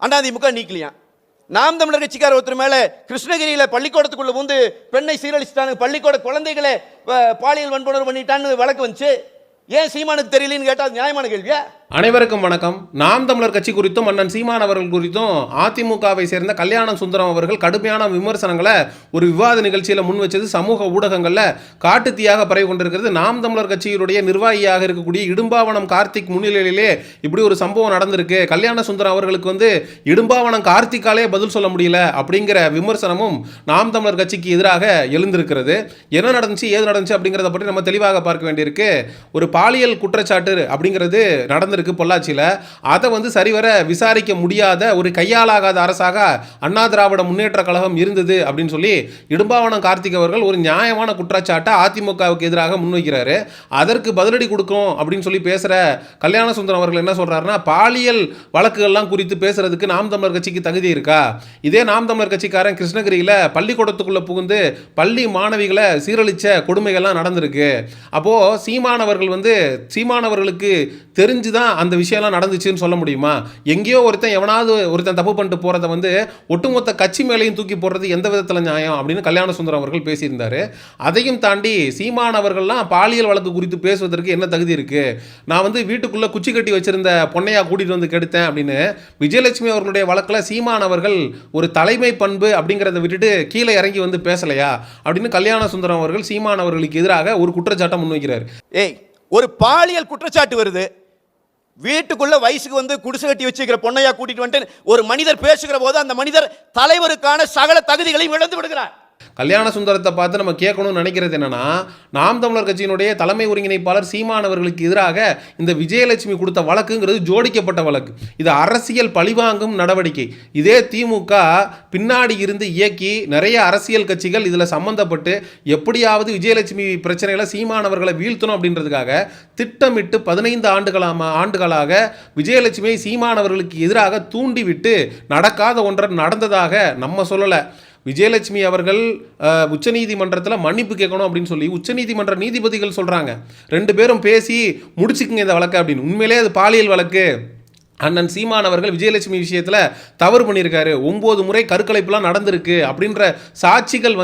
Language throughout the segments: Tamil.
அதிமுக நீக்கலையா? நாம் தமிழர் கட்சிக்கார ஒருத்தர் மேல கிருஷ்ணகிரியில பள்ளிக்கூடத்துக்குள்ள வந்து பெண்ணை சீரழிச்சிட்டாங்க, பள்ளிக்கூட குழந்தைகளை பாலியல் வன்புணர்வு பண்ணிட்டான்னு வழக்கு வந்துச்சு. ஏன் சீமானுக்கு தெரியலன்னு கேட்டா நியாயமான கேள்வியா? அனைவருக்கும் வணக்கம். நாம் தமிழர் கட்சி குறித்தும் அண்ணன் சீமான் அவர்கள் குறித்தும் அதிமுகவை சேர்ந்த கல்யாண சுந்தரம் அவர்கள் கடுமையான விமர்சனங்களை ஒரு விவாத நிகழ்ச்சியில் முன் வச்சது சமூக ஊடகங்களில் காட்டுத்தீயாக பரவி கொண்டிருக்கிறது. நாம் தமிழர் கட்சியினுடைய நிர்வாகியாக இருக்கக்கூடிய இடும்பாவனம் கார்த்திக் முன்னிலையிலே இப்படி ஒரு சம்பவம் நடந்திருக்கு. கல்யாண சுந்தரம் அவர்களுக்கு இடும்பாவனம் கார்த்திக்காலே பதில் சொல்ல முடியல அப்படிங்கிற விமர்சனமும் நாம் தமிழர் கட்சிக்கு எதிராக எழுந்திருக்கிறது. என்ன நடந்துச்சு, ஏது நடந்துச்சு அப்படிங்கிறத பற்றி நம்ம தெளிவாக பார்க்க வேண்டியிருக்கு. ஒரு பாலியல் குற்றச்சாட்டு அப்படிங்கிறது நடந்திருக்கு பொள்ளாச்சியில். அதை சரிவர விசாரிக்க முடியாத ஒரு கையாளாகாத அரசாக அண்ணா திராவிட முன்னேற்ற கழகம் இருந்தது அப்படின்னு சொல்லி இடும்பாவனம் கார்த்திக் அவர்கள் ஒரு நியாயமான குற்றச்சாட்டை அதிமுகவுக்கு எதிராக முன்வைக்கிறாரு. அதற்கு பதிலடி கொடுக்கும் அப்படின்னு சொல்லி பேசுகிற கல்யாண சுந்தரம் அவர்கள் என்ன சொல்கிறாருன்னா, பாலியல் வழக்குகள்லாம் குறித்து பேசுறதுக்கு நாம் தமிழர் கட்சிக்கு தகுதி இருக்கா? இதே நாம் தமிழர் கட்சிக்காரன் கிருஷ்ணகிரியில் பள்ளிக்கூடத்துக்குள்ளே புகுந்து பள்ளி மாணவிகளை சீரழிச்ச கொடுமைகள்லாம் நடந்திருக்கு. அப்போது சீமானவர்களுக்கு தெரிஞ்சுதான் அந்த விஷயம்லாம் நடந்துச்சுன்னு சொல்ல முடியுமா? எங்கேயோ ஒருத்தன் தப்பு பண்ணிட்டு போறதை ஒட்டுமொத்த கட்சி மேலையும் தூக்கி போடுறது எந்த விதத்தில் நியாயம் அப்படின்னு கல்யாண சுந்தரம் அவர்கள் பேசியிருந்தாரு. அதையும் தாண்டி சீமானவர்கள்லாம் பாலியல் வழக்கு குறித்து பேசுவதற்கு என்ன தகுதி இருக்கு? நான் வீட்டுக்குள்ள குச்சி கட்டி வச்சிருந்த பொண்ணையா கூட்டிட்டு வந்து கெடுத்தேன் அப்படின்னு விஜயலட்சுமி அவர்களுடைய வழக்கில் சீமானவர்கள் ஒரு தலைமை பண்பு அப்படிங்கிறத விட்டுட்டு கீழே இறங்கி பேசலையா அப்படின்னு கல்யாண சுந்தரம் அவர்கள் சீமானவர்களுக்கு எதிராக ஒரு குற்றச்சாட்டை முன்வைக்கிறார். ஒரு பாலியல் குற்றச்சாட்டு வருது, வீட்டுக்குள்ள வயசுக்கு குடிசை கட்டி வச்சுக்கிற பொண்ணையா கூட்டிட்டு வந்துட்டு ஒரு மனிதர் பேசுகிற போது அந்த மனிதர் தலைவருக்கான சகல தகுதிகளையும் இழந்து விடுகிறார். கல்யாண சுந்தரத்தை பார்த்து நம்ம கேட்கணும்னு நினைக்கிறது என்னன்னா, நாம் தமிழர் கட்சியினுடைய தலைமை ஒருங்கிணைப்பாளர் சீமான் அவர்களுக்கு எதிராக இந்த விஜயலட்சுமி கொடுத்த வழக்குங்கிறது ஜோடிக்கப்பட்ட வழக்கு. இது அரசியல் பழிவாங்கும் நடவடிக்கை. இதே திமுக பின்னாடி இருந்து இயக்கி நிறைய அரசியல் கட்சிகள் இதில் சம்பந்தப்பட்டு எப்படியாவது விஜயலட்சுமி பிரச்சனைகளை சீமான் அவர்களை வீழ்த்தணும் அப்படின்றதுக்காக திட்டமிட்டு 15 ஆண்டுகளாக விஜயலட்சுமியை சீமான் அவர்களுக்கு எதிராக தூண்டிவிட்டு நடக்காத ஒன்றை நடந்ததாக நம்ம சொல்லலை. விஜயலட்சுமி அவர்கள் உச்சநீதிமன்றத்தில் மன்னிப்பு கேட்கணும் அப்படின்னு சொல்லி உச்சநீதிமன்ற நீதிபதிகள் சொல்கிறாங்க. 2 பேரும் பேசி முடிச்சுக்குங்க இந்த வழக்கு அப்படின்னு. உண்மையிலே அது பாலியல் வழக்கு. அண்ணன் சீமான் அவர்கள் விஜயலட்சுமி விஷயத்தில் தவறு பண்ணியிருக்காரு, 9 முறை கருக்கலைப்புலாம் நடந்திருக்கு அப்படின்ற சாட்சிகள்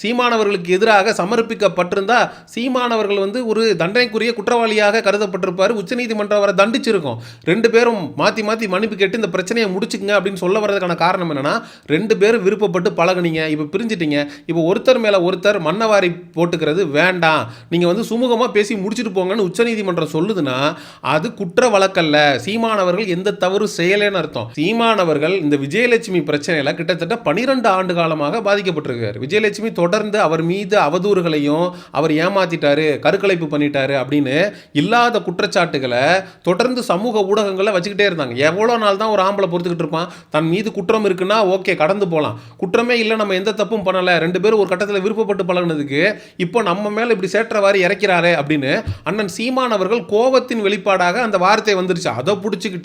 சீமானவர்களுக்கு எதிராக சமர்ப்பிக்கப்பட்டிருந்தா சீமானவர்கள் ஒரு தண்டனைக்குரிய குற்றவாளியாக கருதப்பட்டிருப்பார். உச்சநீதிமன்றம் அவரை தண்டிச்சிருக்கும். 2 பேரும் மாற்றி மாற்றி மன்னிப்பு கேட்டு இந்த பிரச்சனையை முடிச்சுக்குங்க அப்படின்னு சொல்ல வர்றதுக்கான காரணம் என்னன்னா, 2 பேரும் விருப்பப்பட்டு பழகுனீங்க, இப்போ பிரிஞ்சிட்டீங்க, இப்போ ஒருத்தர் மேலே ஒருத்தர் மண்ணவாரி போட்டுக்கிறது வேண்டாம், நீங்கள் சுமூகமாக பேசி முடிச்சுட்டு போங்கன்னு உச்சநீதிமன்றம் சொல்லுதுன்னா அது குற்ற வழக்கல்ல. சீமானவர் எந்த தவறு செய்யலேன்னு அர்த்தம். சீமானவர்கள் இந்த விஜயலட்சுமி பிரச்சனையில கிட்டத்தட்ட 12 ஆண்டு காலமாக பாதிக்கப்பட்டிருக்காரு. விஜயலட்சுமி தொடர்ந்து அவர் மீது அவதூறுகளையும் அவர் ஏமாத்திட்டாரு, கருக்கலைப்பு பண்ணிட்டாரு அப்படின்னு இல்லாத குற்றச்சாட்டுகளை தொடர்ந்து சமூக ஊடகங்களை வச்சுக்கிட்டே இருந்தாங்க. எவ்வளோ நாள் தான் ஒரு ஆம்பளை பொறுத்துக்கிட்டு இருப்பான்? தன் மீது குற்றம் இருக்குன்னா ஓகே, கடந்து போகலாம். குற்றமே இல்லை, நம்ம எந்த தப்பும் பண்ணலை, 2 பேரும் ஒரு கட்டத்தில் விருப்பப்பட்டு பழகினதுக்கு இப்போ நம்ம மேலே இப்படி சேற்றவாரி இறக்கிறாரே அப்படின்னு அண்ணன் சீமான் அவர்கள் கோபத்தின் வெளிப்பாடாக அந்த வார்த்தை வந்துருச்சு. அதை பிடிச்சிக்கிட்டு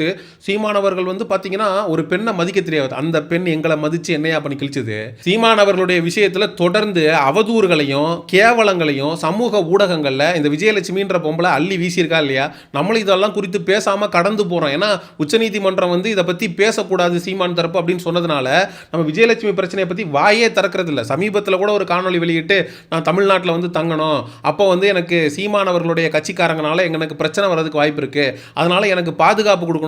சீமானவர்கள் பார்த்தீங்கன்னா ஒரு பெண்ணை மதிக்க தெரியாது. அந்த பெண் எங்களை மதிச்சு என்னையா பண்ணி கிழிச்சது? சீமானவர்களுடைய விஷயத்தில் தொடர்ந்து அவதூறுகளையும் கேவலங்களையும் சமூக ஊடகங்களில் இந்த விஜயலட்சுமின்ற பொம்பளை அள்ளி வீசியிருக்கா இல்லையா? நம்மளும் இதெல்லாம் குறித்து பேசாமல் கடந்து போகிறோம். ஏன்னா உச்சநீதிமன்றம் இதை பற்றி பேசக்கூடாது சீமான் தரப்பு அப்படின்னு சொன்னதுனால நம்ம விஜயலட்சுமி பிரச்சனையை பற்றி வாயே திறக்கிறது இல்லை. சமீபத்தில் கூட ஒரு காணொலி வெளியிட்டு நான் தமிழ்நாட்டில் தங்கணும், அப்போ எனக்கு சீமானவர்களுடைய கட்சிக்காரங்கனால எனக்கு பிரச்சனை வர்றதுக்கு வாய்ப்பு இருக்குது, அதனால எனக்கு பாதுகாப்பு கொடுக்கணும்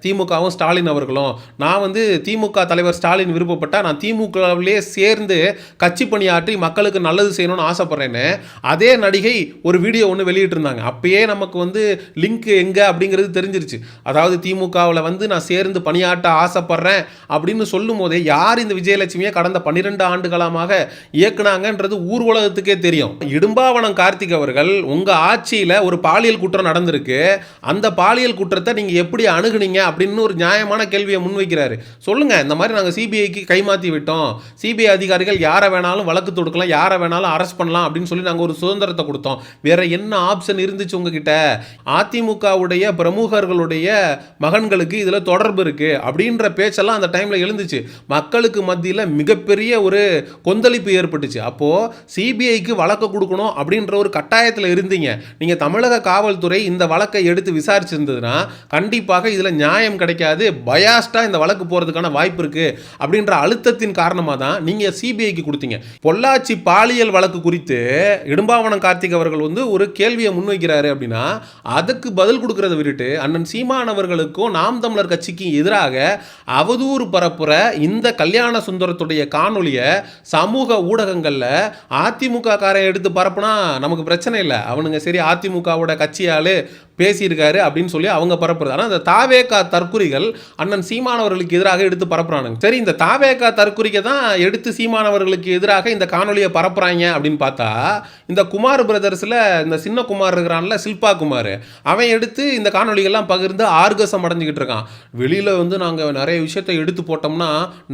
திமுகவும் ஸ்டாலின் அவர்களும், நான் திமுக தலைவர் ஸ்டாலின் விருப்பப்பட்டா நான் திமுகவிலே சேர்ந்து கட்சி பணியாற்றி மக்களுக்கு நல்லது செய்யணும்னு ஆசைப்படுறேன்னு அதே நடிகை ஒரு வீடியோ ஒன்று வெளியிட்டு இருந்தாங்க. அப்பயே நமக்கு லிங்க் எங்க அப்படிங்கிறது தெரிஞ்சிருச்சு. அதாவது திமுகவில் நான் சேர்ந்து பணியாற்ற ஆசைப்படுறேன் அப்படின்னு சொல்லும் போதே யார் இந்த விஜயலட்சுமியை கடந்த 12 ஆண்டு காலமாக இயக்குனாங்கன்றது ஊர் உலகத்துக்கே தெரியும். இடும்பாவனம் கார்த்திக் அவர்கள் உங்க ஆட்சியில் ஒரு பாலியல் குற்றம் நடந்திருக்கு, அந்த பாலியல் குற்றத்தை நீங்க எப்படி அணுகுனீங்க அப்படின்னு ஒரு நியாயமான கேள்வியை முன்வைக்கிறாரு. சொல்லுங்க, இந்த மாதிரி நாங்கள் சிபிஐக்கு கைமாற்றி விட்டோம், சிபிஐ அதிகாரிகள் யாரை வேணாலும் வழக்கு தொடுக்கலாம், யாரை வேணாலும் அரெஸ்ட் பண்ணலாம் அப்படின்னு சொல்லி நாங்கள் ஒரு சுதந்திரத்தை கொடுத்தோம், வேற என்ன ஆப்ஷன் இருந்துச்சு உங்ககிட்ட? அதிமுகவுடைய பிரமுகர்களுடைய மகன்களுக்கு இதில் தொடர்பு இருக்கு அப்படின்ற பேச்செல்லாம் அந்த டைமில் எழுந்துச்சு. மக்களுக்கு மத்தியில் மிகப்பெரிய ஒரு கொந்தளிப்பு ஏற்பட்டுச்சு. அப்போ சிபிஐக்கு வழக்கு கொடுக்கணும் அப்படின்ற ஒரு கட்டாயத்தில் இருந்தீங்க. நீங்க தமிழக காவல்துறை இந்த வழக்கை எடுத்து விசாரிச்சிருந்ததுன்னா கண்டிப்பாக இதில் நியாயம் கிடைக்காது, பயாஸ்டாக இந்த வழக்கு போகிறதுக்கான வாய்ப்பு இருக்குது அப்படின்ற அழுத்தத்தின் காரணமாக தான் நீங்கள் சிபிஐக்கு கொடுத்தீங்க. பொள்ளாச்சி பாலியல் வழக்கு குறித்து இடும்பாவனம் கார்த்திக் அவர்கள் வந்து ஒரு கேள்வியை முன்வைக்கிறாரு அப்படின்னா அதுக்கு பதில் கொடுக்கறத விட்டுட்டு அண்ணன் சீமான் அவர்களுக்கும் நாம் தமிழர் கட்சிக்கும் எதிராக அவதூறு பரப்புற இந்த கல்யாண சுந்தரத்துடைய காணொலியை சமூக ஊடகங்களில் அதிமுக காரை எடுத்து பரப்புனா நமக்கு பிரச்சனை இல்லை, அவனுங்க சரி அதிமுகவோட கட்சியால் பேசியிருக்காரு அப்படின்னு சொல்லி அவங்க பரப்புறது. ஆனால் இந்த தாவேகா தற்குறிகள் அண்ணன் சீமானவர்களுக்கு எதிராக எடுத்து பரப்புறானுங்க. சரி, இந்த தாவேகா தற்குறிக்கை தான் எடுத்து சீமானவர்களுக்கு எதிராக இந்த காணொலியை பரப்புறாங்க அப்படின்னு பார்த்தா இந்த குமார் பிரதர்ஸில் இந்த சின்ன குமார் இருக்கிறான்ல, சில்பா குமார், அவன் எடுத்து இந்த காணொலிகள்லாம் பகிர்ந்து ஆர்கசம் அடைஞ்சிக்கிட்டு இருக்கான். வெளியில் வந்து நாங்கள் நிறைய விஷயத்தை எடுத்து போட்டோம்னா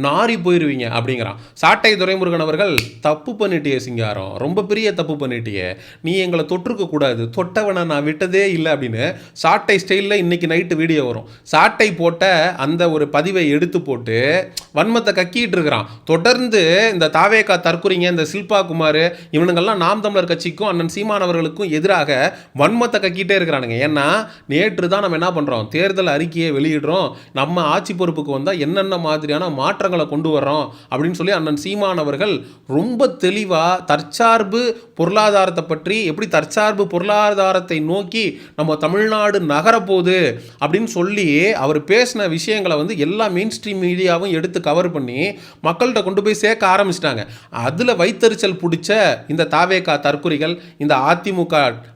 நாரி போயிடுவீங்க அப்படிங்கிறான். சாட்டை துரைமுருகன் அவர்கள், தப்பு பண்ணிட்டியே சிங்காரம், ரொம்ப பெரிய தப்பு பண்ணிட்டியே, நீ எங்களை தொற்றுக்க கூடாது, தொட்டவனை நான் விட்டதே இல்லை அப்படின்னு சாட்டை ஸ்டைலில் இன்னைக்கு நைட்டு வீடியோ வரும். சாட்டை போட்ட அந்த ஒரு பதிவை எடுத்து போட்டு வன்மத்தை கக்கிட்டு இருக்கிறான். தொடர்ந்து இந்த தாவேகா தற்குறிங்க, இந்த சில்பா குமார், இவனுங்கெல்லாம் நாம் தமிழர் கட்சிக்கும் அண்ணன் சீமான் அவர்களுக்கும் எதிராக வன்மத்தை கக்கிட்டே இருக்கிறானுங்க. ஏன்னா நேற்று தான் நம்ம என்ன பண்ணுறோம், தேர்தல் அறிக்கையை வெளியிடுறோம், நம்ம ஆட்சி பொறுப்புக்கு வந்தால் என்னென்ன மாதிரியான மாற்றங்களை கொண்டு வர்றோம் அப்படின்னு சொல்லி அண்ணன் சீமான் அவர்கள் ரொம்ப தெளிவாக தற்சார்பு பொருளாதாரத்தை பற்றி, எப்படி தற்சார்பு பொருளாதாரத்தை நோக்கி நம்ம தமிழ்நாடு நகரப்போகுது அப்படின்னு சொல்லி அவர் பேசின விஷயங்களை வந்து எல்லா மெயின் ஸ்ட்ரீம் மீடியாவும் எடுத்து கவர் பண்ணி மக்கள்கிட்ட கொண்டு போய் சேர்க்க ஆரம்பிச்சிட்டாங்க. அதில் வைத்தறிச்சல் பிடிச்ச இந்த தாவேகா தற்குறிகள், இந்த அதிமுக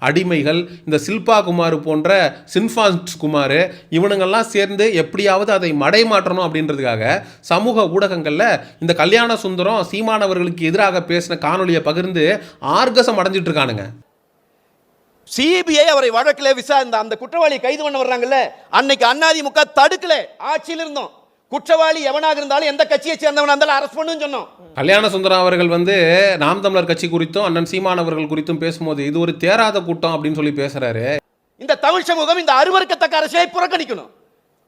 அடிமைகள், இந்த சில்பா குமார் போன்ற சின்ஃபான்ஸ் குமார், இவனுங்கெல்லாம் சேர்ந்து எப்படியாவது அதை மடைமாற்றணும் அப்படின்றதுக்காக சமூக ஊடகங்களில் இந்த கல்யாண சுந்தரம் சீமானவர்களுக்கு எதிராக பேசின காணொலியை பகிர்ந்து ஆர்கசம் அடைஞ்சிட்டு இருக்கானுங்க. சிபிஐ அவரை வழக்கில் விசாரித்த அந்த குற்றவாளியை கைது பண்ண வர்றாங்கல்ல, அன்னைக்கு அதிமுக தடுக்கல, ஆட்சியில் இருந்தோம். குற்றவாளி எவனாக இருந்தாலும் எந்த கட்சியை சேர்ந்தவனா இருந்தாலும் அரெஸ்ட் பண்ணுன்னு சொன்னோம். கல்யாண சுந்தரம் அவர்கள் வந்து நாம் தமிழர் கட்சி குறித்தும் அண்ணன் சீமான் அவர்கள் குறித்தும் பேசும்போது இது ஒரு தேராத கூட்டம் அப்படின்னு சொல்லி பேசுறாரு. இந்த தமிழ் சமூகம் இந்த அருவருக்கத்தக்க அரசியலை புறக்கணிக்கணும்.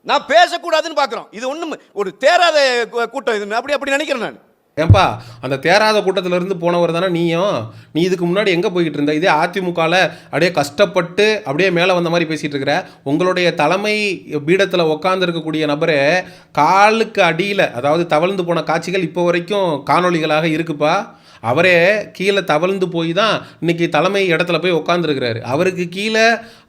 நான் பேசக்கூடாதுன்னு பார்க்குறோம். இது ஒன்றும் ஒரு தேராத கூட்டம், இது அப்படி நினைக்கிறேன் நான். ஏன்பா, அந்த தேராத கூட்டத்திலிருந்து போனவர் தானே நீயும். நீ இதுக்கு முன்னாடி எங்கே போய்கிட்டு இருந்த? இதே அதிமுகவில் அப்படியே கஷ்டப்பட்டு அப்படியே மேலே வந்த மாதிரி பேசிகிட்டு இருக்கிற. உங்களுடைய தலைமை பீடத்தில் உட்காந்துருக்கக்கூடிய நபரே காலுக்கு அடியில், அதாவது தவழ்ந்து போன காட்சிகள் இப்போ வரைக்கும் காணொலிகளாக இருக்குப்பா. அவரே கீழே தவழ்ந்து போய் தான் இன்னைக்கு தலைமை இடத்துல போய் உட்காந்துருக்கிறாரு. அவருக்கு கீழே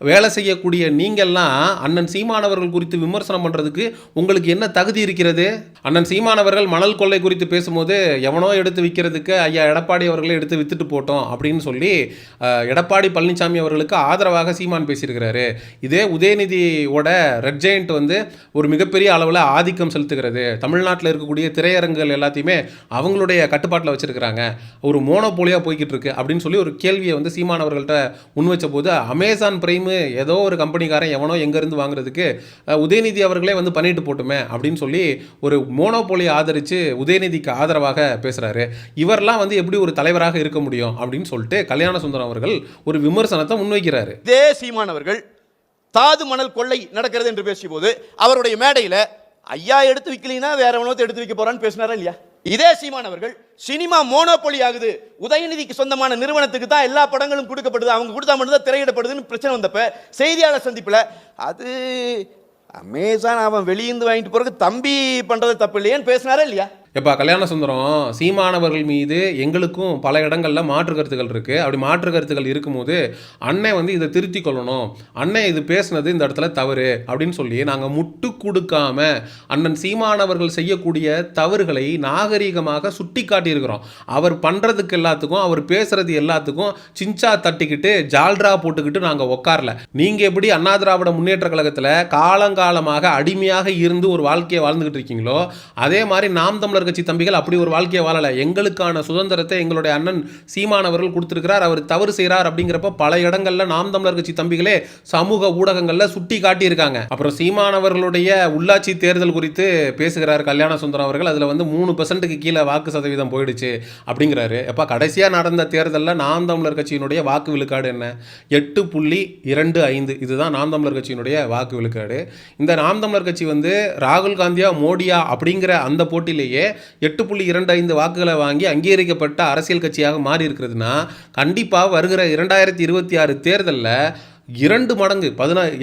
வேலை செய்யக்கூடிய நீங்கள்லாம் அண்ணன் சீமானவர்கள் குறித்து விமர்சனம் பண்ணுறதுக்கு உங்களுக்கு என்ன தகுதி இருக்கிறது? அண்ணன் சீமானவர்கள் மணல் கொள்ளை குறித்து பேசும்போது எவனோ எடுத்து விற்கிறதுக்கு ஐயா எடப்பாடி அவர்களே எடுத்து வித்துட்டு போட்டோம் அப்படின்னு சொல்லி எடப்பாடி பழனிசாமி அவர்களுக்கு ஆதரவாக சீமான் பேசியிருக்கிறாரு. இதே உதயநிதியோட ரெட் ஜெயண்ட் வந்து ஒரு மிகப்பெரிய அளவில் ஆதிக்கம் செலுத்துகிறது. தமிழ்நாட்டில் இருக்கக்கூடிய திரையரங்குகள் எல்லாத்தையுமே அவங்களுடைய கட்டுப்பாட்டில் வச்சிருக்கிறாங்க, ஒரு மோனோபோலியா போய்கிட்டு இருக்கு அப்படின்னு சொல்லி ஒரு கேள்வியை வந்து சீமான் அவர்கள்ட்ட முன்வச்ச போது அமேசான் பிரைம் ஏதோ ஒரு கம்பெனிக்காரன் எவனோ எங்கேருந்து வாங்குறதுக்கு உதயநிதி அவர்களே வந்து பண்ணிட்டு போட்டுமே அப்படின்னு சொல்லி ஒரு மோனோபோலியை ஆதரித்து உதயநிதிக்கு ஆதரவாக பேசுகிறாரு. இவரெல்லாம் வந்து எப்படி ஒரு தலைவராக இருக்க முடியும் அப்படின்னு சொல்லிட்டு கல்யாண சுந்தரம் அவர்கள் ஒரு விமர்சனத்தை முன்வைக்கிறாரு. இதே சீமான் அவர்கள் தாது மணல் கொள்ளை நடக்கிறது என்று பேசிய போது அவருடைய மேடையில் ஐயா எடுத்து விற்கலீங்கன்னா வேற எவனோ எடுத்து வைக்க போறான்னு பேசினாரா இல்லையா? இதே சீமான் அவர்கள் சினிமா மோனோபோலி ஆகுது, உதயநிதிக்கு சொந்தமான நிறுவனத்துக்கு தான் எல்லா படங்களும் கொடுக்கப்படுது, அவங்க கொடுத்தா மட்டும் தான் திரையிடப்படுதுன்னு பிரச்சனை வந்தப்ப செய்தியாளர் சந்திப்பில் அது அமேசான் அவன் வெளியிருந்து வாங்கிட்டு போறதுக்கு தம்பி பண்றது தப்பு இல்லையான்னு பேசினாரா இல்லையா? எப்பா கல்யாண சுந்தரம், சீமானவர்கள் மீது எங்களுக்கும் பல இடங்களில் மாற்று கருத்துக்கள் இருக்குது. அப்படி மாற்று கருத்துக்கள் இருக்கும்போது அண்ணன் வந்து இதை திருத்தி கொள்ளணும், அண்ணன் இது பேசுனது இந்த இடத்துல தவறு அப்படின்னு சொல்லி நாங்கள் முட்டு கொடுக்காம அண்ணன் சீமானவர்கள் செய்யக்கூடிய தவறுகளை நாகரீகமாக சுட்டி காட்டியிருக்கிறோம். அவர் பண்ணுறதுக்கு எல்லாத்துக்கும், அவர் பேசுறது எல்லாத்துக்கும் சிஞ்சா தட்டிக்கிட்டு ஜால்ரா போட்டுக்கிட்டு நாங்கள் உட்காரல. நீங்கள் எப்படி அண்ணா திராவிட முன்னேற்ற கழகத்தில் காலங்காலமாக அடிமையாக இருந்து ஒரு வாழ்க்கையை வாழ்ந்துகிட்டு இருக்கீங்களோ, அதே மாதிரி நாம் தமிழர் கட்சி தம்பிகள் அப்படி ஒரு வாழ்க்கையை வாழல. எங்களுக்கான சுதந்திரத்தை எங்களுடைய அண்ணன் சீமானவர்கள் கொடுத்திருக்கிறார், அவர் தவறு செய்கிறார் அப்படிங்கிறப்ப பல இடங்கள்ல நாம் தமிழர் கட்சி தம்பிகளே சமூக ஊடகங்கள்ல சுட்டி காட்டியிருக்காங்க. அப்புறம் சீமானவர்களுடைய உள்ளாட்சி தேர்தல் குறித்து பேசுகிறார் கல்யாண சுந்தரம் அவர்கள். அதுல வந்து 3% கீழே வாக்கு சதவீதம் போயிடுச்சு அப்படிங்கிறாரு. எப்ப கடைசியா நடந்த தேர்தலில் நாம் தமிழர் கட்சியினுடைய வாக்கு விழுக்காடு என்ன? 8.25. இதுதான் நாம் தமிழர் கட்சியினுடைய வாக்கு விழுக்காடு. இந்த நாம் தமிழர் கட்சி வந்து ராகுல் காந்தியா மோடியா அப்படிங்கிற அந்த போட்டியிலேயே 8.25 வாக்குகளை வாங்கி அங்கீகரிக்கப்பட்ட அரசியல் கட்சியாக மாறி இருக்கிறதுனா கண்டிப்பாக வருகிற 2026 தேர்தலில் 2 மடங்கு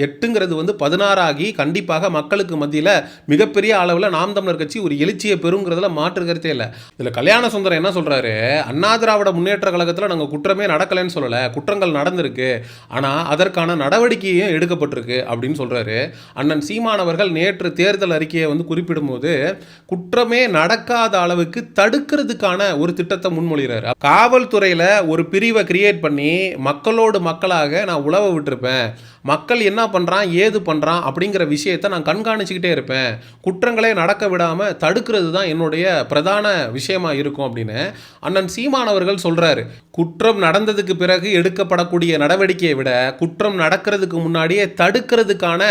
8ங்கிறது வந்து 16 ஆகி கண்டிப்பாக மக்களுக்கு மத்தியில் மிகப்பெரிய அளவில் நாம் தமிழர் கட்சி ஒரு எழுச்சியை பெறுங்கிறதுல மாற்று கருத்தே இல்லை. இதில் கல்யாண சுந்தரம் என்ன சொல்றாரு, அண்ணா திராவிட முன்னேற்ற கழகத்தில் நாங்கள் குற்றமே நடக்கலைன்னு சொல்லலை, குற்றங்கள் நடந்திருக்கு, ஆனால் அதற்கான நடவடிக்கையும் எடுக்கப்பட்டிருக்கு அப்படின்னு சொல்றாரு. அண்ணன் சீமானவர்கள் நேற்று தேர்தல் அறிக்கையை வந்து குறிப்பிடும்போது குற்றமே நடக்காத அளவுக்கு தடுக்கிறதுக்கான ஒரு திட்டத்தை முன்மொழிகிறார். காவல்துறையில் ஒரு பிரிவை கிரியேட் பண்ணி மக்களோடு மக்களாக நான் உழவ விட்டுருப்பேன், மக்கள் என்ன பண்ணுறான் ஏது பண்ணுறான் அப்படிங்கிற விஷயத்தை நான் கண்காணிச்சுக்கிட்டே இருப்பேன், குற்றங்களே நடக்க விடாமல் தடுக்கிறது தான் என்னுடைய பிரதான விஷயமா இருக்கும் அப்படின்னு அண்ணன் சீமானவர்கள் சொல்கிறாரு. குற்றம் நடந்ததுக்கு பிறகு எடுக்கப்படக்கூடிய நடவடிக்கையை விட குற்றம் நடக்கிறதுக்கு முன்னாடியே தடுக்கிறதுக்கான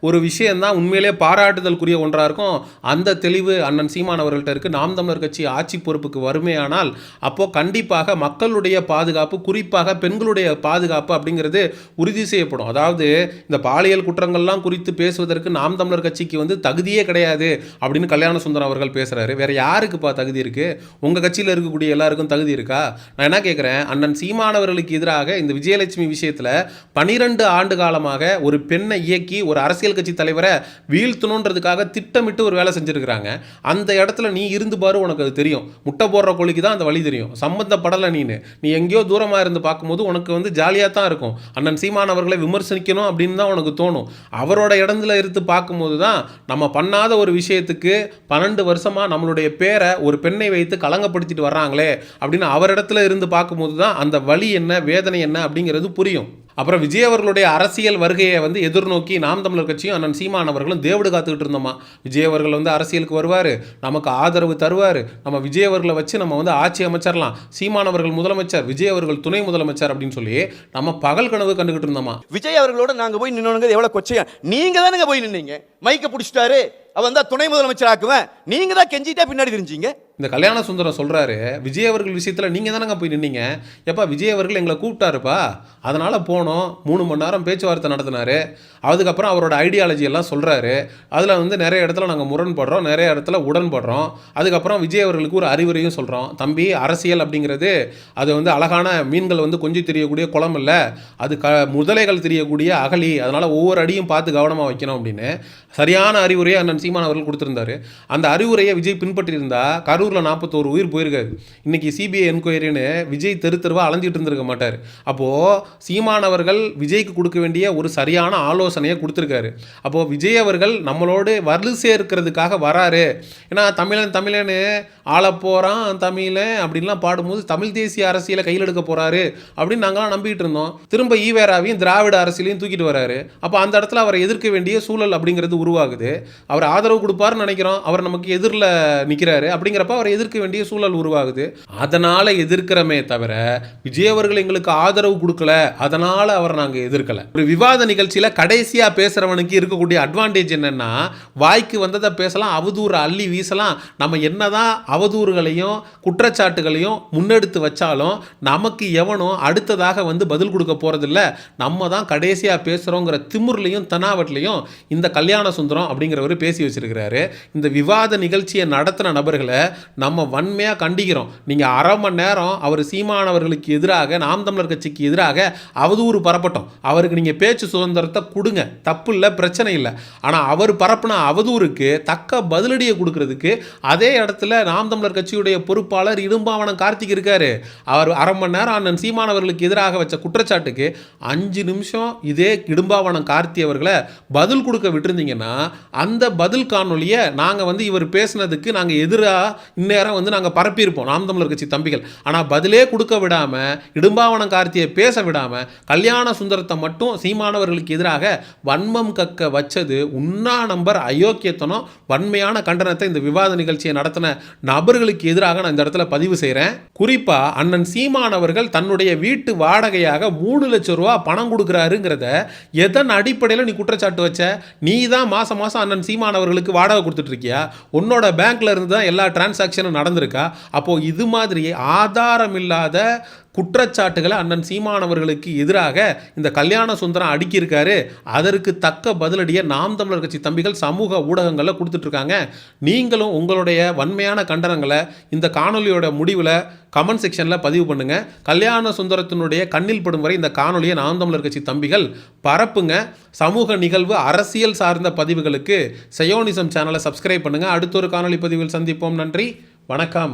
ஒரு விஷயம்தான் உண்மையிலே பாராட்டுதலுக்குரிய ஒன்றாக இருக்கும். அந்த தெளிவு அண்ணன் சீமானவர்கள்ட்ட இருக்குது. நாம் தமிழர் கட்சி ஆட்சி பொறுப்புக்கு வறுமையானால் அப்போ கண்டிப்பாக மக்களுடைய பாதுகாப்பு, குறிப்பாக பெண்களுடைய பாதுகாப்பு அப்படிங்கிறது உறுதி செய்யப்படும். அதாவது இந்த பாலியல் குற்றங்கள்லாம் குறித்து பேசுவதற்கு நாம் தமிழர் கட்சிக்கு வந்து தகுதியே கிடையாது அப்படின்னு கல்யாண சுந்தரம் அவர்கள் பேசுறாரு. வேற யாருக்குப்பா தகுதி இருக்கு? உங்க கட்சியில் இருக்கக்கூடிய எல்லாருக்கும் தகுதி இருக்கா? நான் என்ன கேட்கிறேன், அண்ணன் சீமானவர்களுக்கு எதிராக இந்த விஜயலட்சுமி விஷயத்துல 12 ஆண்டு காலமாக ஒரு பெண்ணை இயக்கி ஒரு அரசியல் கட்சி தலைவரை வீழ்த்தணுன்றதுக்காக திட்டமிட்டு ஒரு வேலை செஞ்சிருக்கிறாங்க. அந்த இடத்துல நீ இருந்து பாரு, உனக்கு அது தெரியும். முட்டை போடுற கோழிக்கு தான் அந்த வழி தெரியும். சம்பந்தப்படலை நீ எங்கேயோ தூரமா இருந்து பார்க்கும்போது உனக்கு வந்து ஜாலியாக தான் இருக்கும். அண்ணன் சீமானவர்களை விமர்சனிக்கணும் அப்படின்னு தான் உனக்கு தோணும். அவரோட இடத்துல இருந்து பார்க்கும்போது தான் நம்ம பண்ணாத ஒரு விஷயத்துக்கு 12 வருஷமா நம்மளுடைய பேரை ஒரு பெண்ணை வைத்து களங்கப்படுத்திட்டு வர்றாங்களே அப்படின்னு அவரிடத்துல இருந்து பார்க்கும்போது தான் அந்த வலி என்ன, வேதனை என்ன அப்படிங்கிறது புரியும். அப்புறம் விஜய் அவர்களுடைய அரசியல் வருகையை வந்து எதிர்நோக்கி நாம் தமிழர் கட்சியும் அண்ணன் சீமானவர்களும் தேவடு காத்துக்கிட்டு இருந்தோமா. விஜய் அவர்கள் வந்து அரசியலுக்கு வருவார், நமக்கு ஆதரவு தருவார், நம்ம விஜய் அவர்களை வச்சு நம்ம வந்து ஆட்சி அமைச்சரலாம், சீமானவர்கள் முதலமைச்சர், விஜய் அவர்கள் துணை முதலமைச்சர் அப்படின்னு சொல்லி நம்ம பகல் கனவு கண்டுகிட்டு இருந்தோமா. விஜய் அவர்களோட நாங்கள் போய் நின்னோங்க எவ்வளோ கொச்சையா. நீங்கள் தானுங்க போய் நின்னீங்க, மைக்கை பிடிச்சிட்டாரு, அவன் தான் துணை முதலமைச்சர் ஆக்குவேன், நீங்கள் தான் கெஞ்சிட்டா பின்னாடி தெரிஞ்சீங்க. இந்த கல்யாண சுந்தரம் சொல்கிறாரு, விஜய் அவர்கள் விஷயத்தில் நீங்கள் தானங்க போய் நின்னீங்க. எப்பா விஜய் அவர்கள் எங்களை கூப்பிட்டாருப்பா, அதனால் போனோம், 3 மணி நேரம் பேச்சுவார்த்தை நடத்தினார். அதுக்கப்புறம் அவரோட ஐடியாலஜி எல்லாம் சொல்கிறாரு. அதில் வந்து நிறைய இடத்துல நாங்கள் முரண்படுறோம், நிறைய இடத்துல உடன்படுறோம். அதுக்கப்புறம் விஜய் அவர்களுக்கு ஒரு அறிவுரையும் சொல்கிறோம். தம்பி, அரசியல் அப்படிங்கிறது அது வந்து அழகான மீன்கள் வந்து கொஞ்சம் தெரியக்கூடிய குளம் இல்லை, அது முதலைகள் தெரியக்கூடிய அகழி, அதனால் ஒவ்வொரு அடியும் பார்த்து கவனமாக வைக்கணும் அப்படின்னு சரியான அறிவுரையை அண்ணன் சீமான் அவர்கள் கொடுத்துருந்தாரு. அந்த அறிவுரையை விஜய் பின்பற்றியிருந்தா கரூரில் 41 உயிர் போயிருக்காது. இன்னைக்கு சிபிஐ என்கொயரின்னு விஜய் தெருவாக அலைஞ்சிட்டு இருந்திருக்க மாட்டார். அப்போது சீமான் அவர்கள் விஜய்க்கு கொடுக்க வேண்டிய ஒரு சரியான ஆலோசனையை கொடுத்துருக்காரு. அப்போது விஜய் அவர்கள் நம்மளோடு வலு சேர்க்கிறதுக்காக வராரு. ஏன்னா தமிழன்னு ஆள போகிறான் தமிழன் அப்படின்லாம் பாடும்போது தமிழ் தேசிய அரசியலை கையில் எடுக்க போகிறாரு அப்படின்னு நாங்களாம் நம்பிக்கிட்டு இருந்தோம். திரும்ப ஈவேராவையும் திராவிட அரசியலையும் தூக்கிட்டு வராரு. அப்போ அந்த இடத்துல அவரை எதிர்க்க வேண்டிய சூழல் அப்படிங்கிறது உருவாகுது. அவர் ஆதரவு கொடுப்பாருன்னு நினைக்கிறோம், அவர் நமக்கு எதிரில் நிற்கிறாரு. அப்படிங்கிறப்ப அவரை எதிர்க்க வேண்டிய சூழல் உருவாகுது. அதனால எதிர்க்கிறமே தவிர விஜய் அவர்கள் எங்களுக்கு ஆதரவு கொடுக்கல, அதனால அவரை நாங்கள் எதிர்க்கல. ஒரு விவாத நிகழ்ச்சியில் கடைசியா பேசுறவனுக்கு இருக்கக்கூடிய அட்வான்டேஜ் என்னன்னா, வாய்க்கு வந்ததை பேசலாம், அவதூறு அள்ளி வீசலாம். நம்ம என்னதான் அவதூறுகளையும் குற்றச்சாட்டுகளையும் முன்னெடுத்து வச்சாலும் நமக்கு எவனும் அடுத்ததாக வந்து பதில் கொடுக்க போறதில்ல. நம்ம தான் கடைசியா பேசுறோங்கிற திமுர்லையும் தனாவட்லையும் இந்த கல்யாண சுந்தரம் அப்படிங்கிறவர் பேசி வச்சிருக்கிறாரு. இந்த விவாத நிகழ்ச்சியை நடத்தின நபர்களை நம்ம வன்மையாக கண்டிக்கிறோம். நீங்கள் அரை மணி நேரம் அவர் சீமானவர்களுக்கு எதிராக, நாம் தமிழர் கட்சிக்கு எதிராக அவதூறு பரப்பட்டோம், அவருக்கு நீங்கள் பேச்சு சுதந்திரத்தை கொடுங்க, தப்பு இல்லை, பிரச்சனை இல்லை. ஆனால் அவர் பரப்புன அவதூறுக்கு தக்க பதிலடியை கொடுக்கறதுக்கு அதே இடத்துல நாம் தமிழர் கட்சியுடைய பொறுப்பாளர் இடும்பாவனம் கார்த்திக் இருக்காரு. அவர் அரை மணி நேரம் அண்ணன் சீமானவர்களுக்கு எதிராக வச்ச குற்றச்சாட்டுக்கு 5 நிமிஷம் இதே இடும்பாவனம் கார்த்தி அவர்களை பதில் கொடுக்க விட்டுருந்தீங்கன்னா அந்த பதில் காணொலியை நாங்கள் வந்து இவர் பேசினதுக்கு நாங்கள் எதிராக இந்நேரம் வந்து நாங்கள் பரப்பியிருப்போம் நாம் தமிழர் கட்சி தம்பிகள். ஆனால் பதிலே கொடுக்க விடாமல், இடும்பாவனம் கார்த்தியை பேச விடாமல் கல்யாண சுந்தரத்தை மட்டும் சீமானவர்களுக்கு எதிராக வன்மம் கக்க வச்சது உண்ணா நம்பர் அயோக்கியத்தனம். வன்மையான கண்டனத்தை இந்த விவாத நிகழ்ச்சியை நடத்தின நபர்களுக்கு எதிராக நான் இந்த இடத்துல பதிவு செய்கிறேன். குறிப்பாக அண்ணன் சீமானவர்கள் தன்னுடைய வீட்டு வாடகையாக 3 லட்சம் ரூபா பணம் கொடுக்குறாருங்கிறத எதன் அடிப்படையில் நீ குற்றச்சாட்டு வச்ச? நீ தான் மாதம் மாதம் அண்ணன் சீமானவர்களுக்கு வாடகை கொடுத்துட்டு இருக்கியா? உன்னோட பேங்க்ல இருந்து தான் எல்லா டிரான்சாக்ஷனும் நடந்திருக்கா? அப்போ இது மாதிரி ஆதாரம் இல்லாத குற்றச்சாட்டுகளை அண்ணன் சீமானவர்களுக்கு எதிராக இந்த கல்யாண சுந்தரம் அடுக்கியிருக்காரு. அதற்கு தக்க பதிலடியை நாம் தமிழர் கட்சி தம்பிகள் சமூக ஊடகங்களில் கொடுத்துட்ருக்காங்க. நீங்களும் உங்களுடைய வன்மையான கண்டனங்களை இந்த காணொலியோட முடிவில் கமெண்ட் செக்ஷனில் பதிவு பண்ணுங்கள். கல்யாண சுந்தரத்தினுடைய கண்ணில் படும் வரை இந்த காணொலியை நாம் தமிழர் கட்சி தம்பிகள் பரப்புங்க. சமூக நிகழ்வு அரசியல் சார்ந்த பதிவுகளுக்கு சயோனிசம் சேனலை சப்ஸ்கிரைப் பண்ணுங்கள். அடுத்த ஒரு காணொலி பதிவில் சந்திப்போம். நன்றி, வணக்கம்.